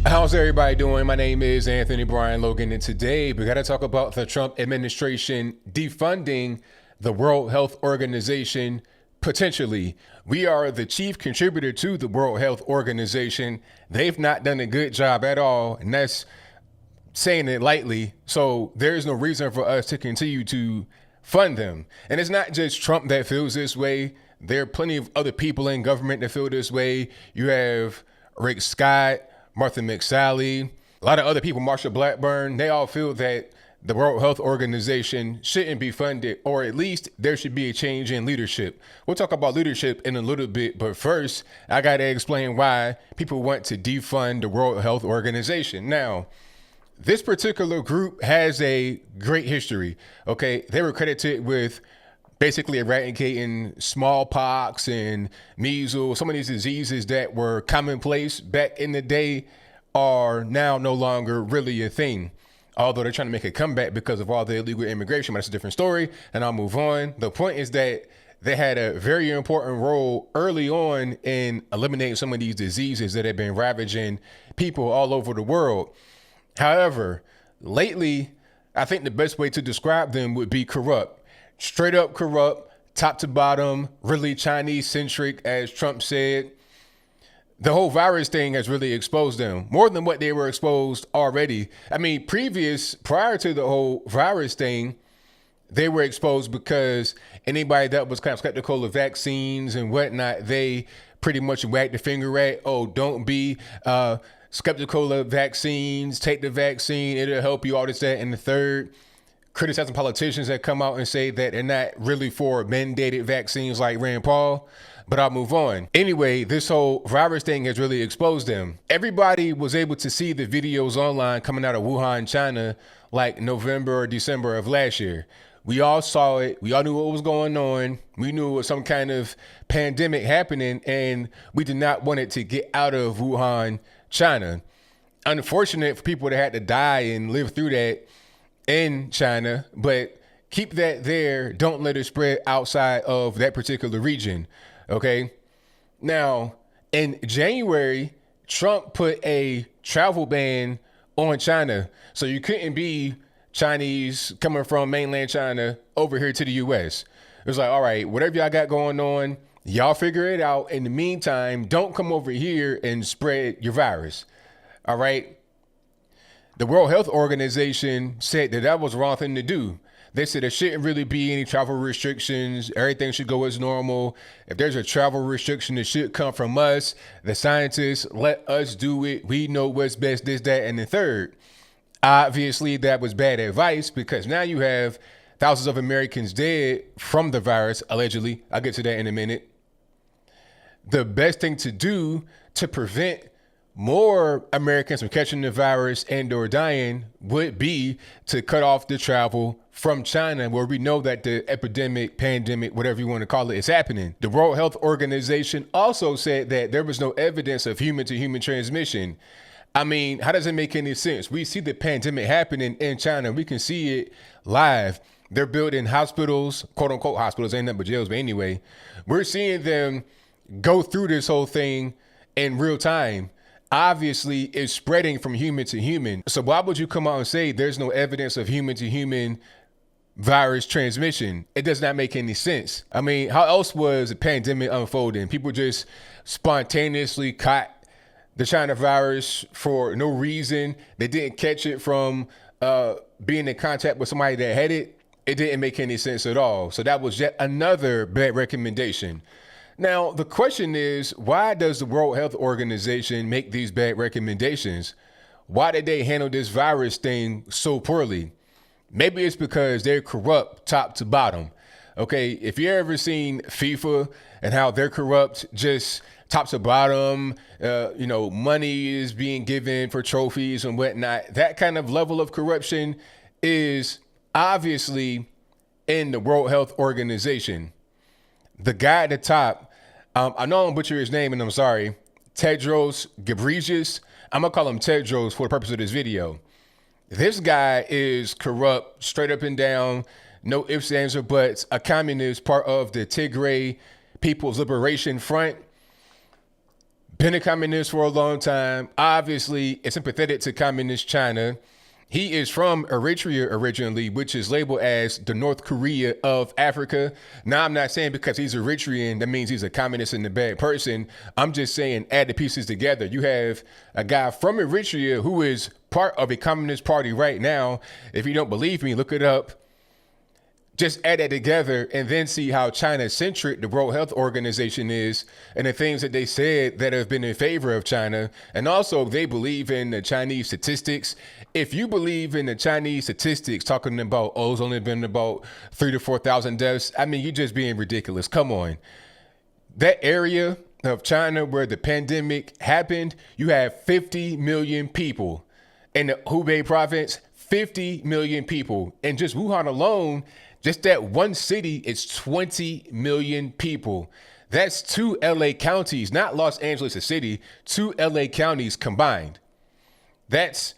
How's everybody doing? My name is Anthony Brian Logan, and today we got to talk about the Trump administration defunding the World Health Organization potentially. We are the chief contributor to the World Health Organization. They've not done a good job at all, and that's saying it lightly. So there's no reason for us to continue to fund them. And it's not just Trump that feels this way. There are plenty of other people in government that feel this way. You have Rick Scott, Martha McSally, a lot of other people, Marsha Blackburn. They all feel that the World Health Organization shouldn't be funded, or at least there should be a change in leadership. We'll talk about leadership in a little bit, but first, I got to explain why people want to defund the World Health Organization. Now, this particular group has a great history, okay? They were credited with basically eradicating smallpox and measles. Some of these diseases that were commonplace back in the day are now no longer really a thing. Although they're trying to make a comeback because of all the illegal immigration, but that's a different story, and I'll move on. The point is that they had a very important role early on in eliminating some of these diseases that have been ravaging people all over the world. However, lately, I think the best way to describe them would be corrupt. Straight up corrupt, top to bottom, really Chinese-centric, as Trump said. The whole virus thing has really exposed them more than what they were exposed already. I mean, prior to the whole virus thing, they were exposed because anybody that was kind of skeptical of vaccines and whatnot, they pretty much wagged the finger at, oh, don't be skeptical of vaccines, take the vaccine, it'll help you, all this, that, and the third. Criticizing politicians that come out and say that they're not really for mandated vaccines like Rand Paul, but I'll move on. Anyway, this whole virus thing has really exposed them. Everybody was able to see the videos online coming out of Wuhan, China, like November or December of last year. We all saw it. We all knew what was going on. We knew it was some kind of pandemic happening, and we did not want it to get out of Wuhan, China. Unfortunate for people that had to die and live through that in China, but keep that there. Don't let it spread outside of that particular region. Okay. Now, in January, Trump put a travel ban on China. So you couldn't be Chinese coming from mainland China over here to the US. It was like, all right, whatever y'all got going on, y'all figure it out. In the meantime, don't come over here and spread your virus. All right. The World Health Organization said that that was the wrong thing to do. They said there shouldn't really be any travel restrictions. Everything should go as normal. If there's a travel restriction, it should come from us, the scientists. Let us do it. We know what's best, this, that, and the third. Obviously, that was bad advice because now you have thousands of Americans dead from the virus, allegedly. I'll get to that in a minute. The best thing to do to prevent more Americans from catching the virus and or dying would be to cut off the travel from China, where we know that the epidemic, pandemic, whatever you want to call it, is happening. The World Health Organization also said that there was no evidence of human to human transmission. I mean, how does it make any sense? We see the pandemic happening in China. We can see it live. They're building hospitals, quote unquote hospitals, ain't nothing but jails. But anyway, we're seeing them go through this whole thing in real time. Obviously, it's spreading from human to human. So why would you come out and say there's no evidence of human to human virus transmission? It does not make any sense. I mean, how else was the pandemic unfolding? People just spontaneously caught the China virus for no reason. They didn't catch it from being in contact with somebody that had it. It didn't make any sense at all. So that was yet another bad recommendation. Now, the question is, why does the World Health Organization make these bad recommendations? Why did they handle this virus thing so poorly? Maybe it's because they're corrupt top to bottom. Okay, if you ever seen FIFA and how they're corrupt just top to bottom, money is being given for trophies and whatnot. That kind of level of corruption is obviously in the World Health Organization. The guy at the top, I know I'm butchering his name and I'm sorry, Tedros Ghebreyesus. I'm going to call him Tedros for the purpose of this video. This guy is corrupt, straight up and down, no ifs, ands, or buts, a communist, part of the Tigray People's Liberation Front. been a communist for a long time, obviously is sympathetic to communist China. He is from Eritrea originally, which is labeled as the North Korea of Africa. Now, I'm not saying because he's Eritrean, that means he's a communist and a bad person. I'm just saying add the pieces together. You have a guy from Eritrea who is part of a communist party right now. If you don't believe me, look it up. Just add that together and then see how China-centric the World Health Organization is and the things that they said that have been in favor of China. And also they believe in the Chinese statistics. If you believe in the Chinese statistics talking about, oh, it's only been about 3,000 to 4,000 deaths, I mean, you're just being ridiculous. Come on. That area of China where the pandemic happened, you have 50 million people. In the Hubei province, 50 million people. And just Wuhan alone, just that one city, it's 20 million people. That's 2 LA counties, not Los Angeles, a city, 2 LA counties combined. That's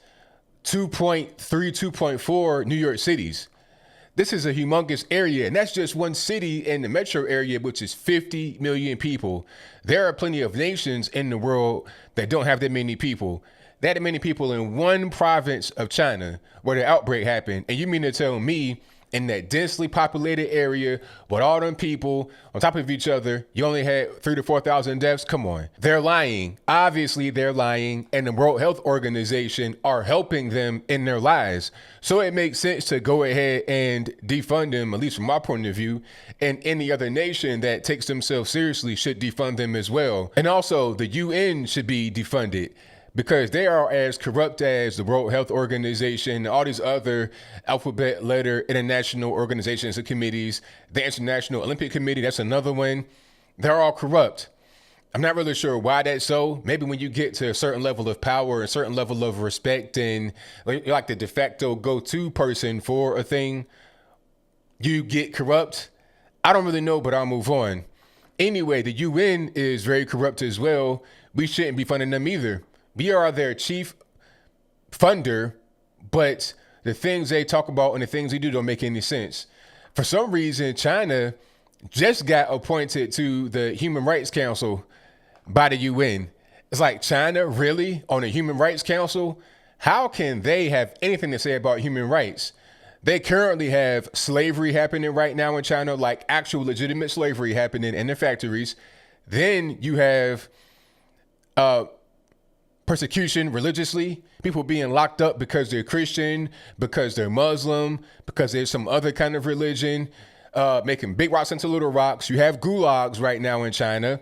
2.3, 2.4 New York cities. This is a humongous area, and that's just one city in the metro area, which is 50 million people. There are plenty of nations in the world that don't have that many people. That many people in one province of China where the outbreak happened. And you mean to tell me in that densely populated area with all them people on top of each other, you only had 3,000 to 4,000 deaths? Come on. They're lying. Obviously, they're lying. And the World Health Organization are helping them in their lies. So it makes sense to go ahead and defund them, at least from my point of view. And any other nation that takes themselves seriously should defund them as well. And also, the UN should be defunded, because they are as corrupt as the World Health Organization, all these other alphabet letter international organizations and committees. The International Olympic Committee, that's another one. They're all corrupt. I'm not really sure why that's so. Maybe when you get to a certain level of power, a certain level of respect, and you're like the de facto go-to person for a thing, you get corrupt. I don't really know, but I'll move on. Anyway, the UN is very corrupt as well. We shouldn't be funding them either. We are their chief funder, but the things they talk about and the things they do don't make any sense. For some reason, China just got appointed to the Human Rights Council by the UN. It's like, China really on the Human Rights Council? How can they have anything to say about human rights? They currently have slavery happening right now in China, like actual legitimate slavery happening in their factories. Then you have persecution religiously, people being locked up because they're Christian, because they're Muslim, because there's some other kind of religion, making big rocks into little rocks. You have gulags right now in China.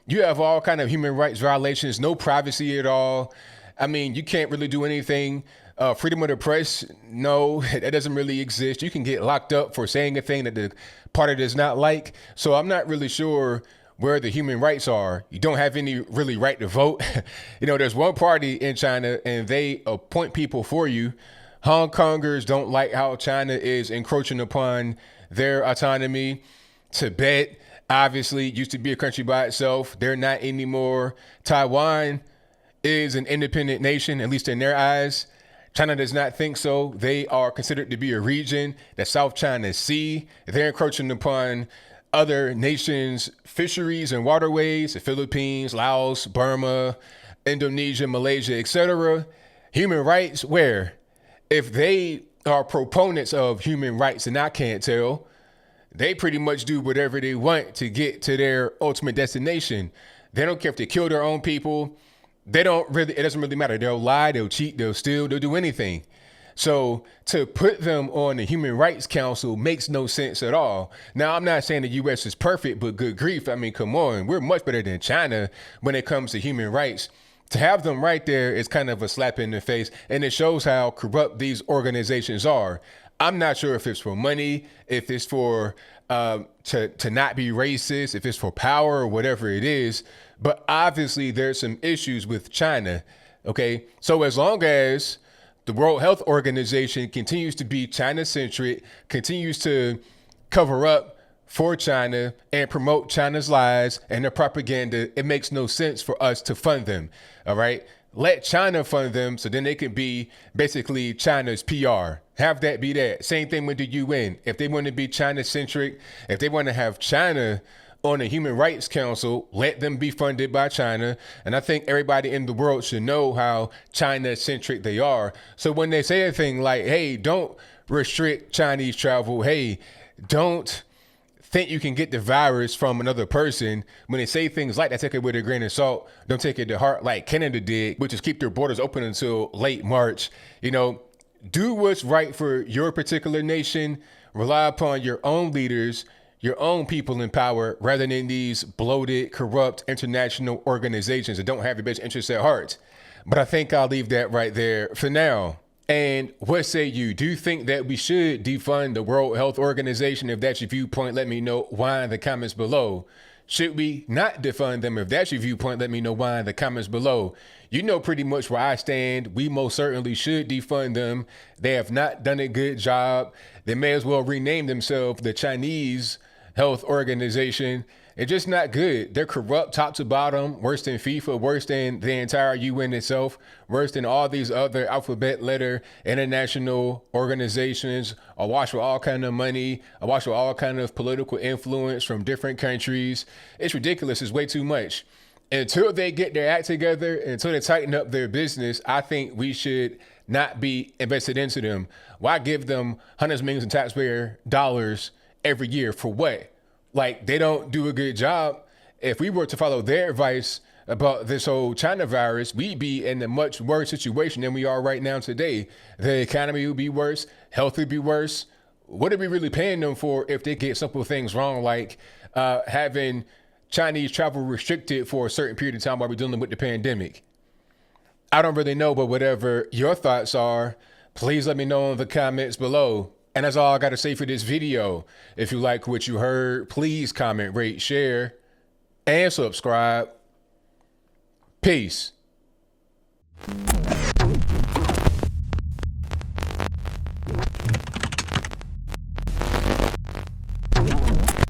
You have all kind of human rights violations, no privacy at all. I mean, you can't really do anything. Freedom of the press, no, that doesn't really exist. You can get locked up for saying a thing that the party does not like. So I'm not really sure where the human rights are. You don't have any really right to vote. There's one party in China and they appoint people for you. Hong Kongers don't like how China is encroaching upon their autonomy. Tibet, obviously, used to be a country by itself. They're not anymore. Taiwan is an independent nation, at least in their eyes. China does not think so. They are considered to be a region, the South China Sea. They're encroaching upon other nations' fisheries and waterways, the Philippines, Laos, Burma, Indonesia, Malaysia, etc. Human rights, where? If they are proponents of human rights, and I can't tell, they pretty much do whatever they want to get to their ultimate destination. They don't care if they kill their own people. It doesn't really matter. They'll lie, they'll cheat, they'll steal, they'll do anything. So to put them on the Human Rights Council makes no sense at all. Now, I'm not saying the U.S. is perfect, but good grief. I mean, come on. We're much better than China when it comes to human rights. To have them right there is kind of a slap in the face, and it shows how corrupt these organizations are. I'm not sure if it's for money, if it's for to not be racist, if it's for power or whatever it is. But obviously, there's some issues with China. OK, so as long as the World Health Organization continues to be China-centric, continues to cover up for China and promote China's lies and their propaganda, it makes no sense for us to fund them. All right. Let China fund them so then they can be basically China's PR. Have that be that. Same thing with the UN. If they want to be China-centric, if they want to have China on the Human Rights Council, let them be funded by China. And I think everybody in the world should know how China-centric they are. So when they say a thing like, hey, don't restrict Chinese travel, hey, don't think you can get the virus from another person, when they say things like that, take it with a grain of salt. Don't take it to heart like Canada did, which is keep their borders open until late March. You know, do what's right for your particular nation. Rely upon your own leaders, your own people in power, rather than these bloated, corrupt international organizations that don't have your best interests at heart. But I think I'll leave that right there for now. And what say you? Do you think that we should defund the World Health Organization? If that's your viewpoint, let me know why in the comments below. Should we not defund them? If that's your viewpoint, let me know why in the comments below. You know pretty much where I stand. We most certainly should defund them. They have not done a good job. They may as well rename themselves the Chinese Health Organization. It's just not good. They're corrupt top to bottom, worse than FIFA, worse than the entire UN itself, worse than all these other alphabet letter international organizations, awash with all kind of money, awash with all kind of political influence from different countries. It's ridiculous. It's way too much. Until they get their act together, until they tighten up their business, I think we should not be invested into them. Why give them hundreds of millions of taxpayer dollars every year for what? Like, they don't do a good job. If we were to follow their advice about this whole China virus, we'd be in a much worse situation than we are right now today. The economy would be worse. Health would be worse. What are we really paying them for if they get simple things wrong, like having Chinese travel restricted for a certain period of time while we're dealing with the pandemic? I don't really know, but whatever your thoughts are, please let me know in the comments below. And that's all I got to say for this video. If you like what you heard, please comment, rate, share, and subscribe. Peace.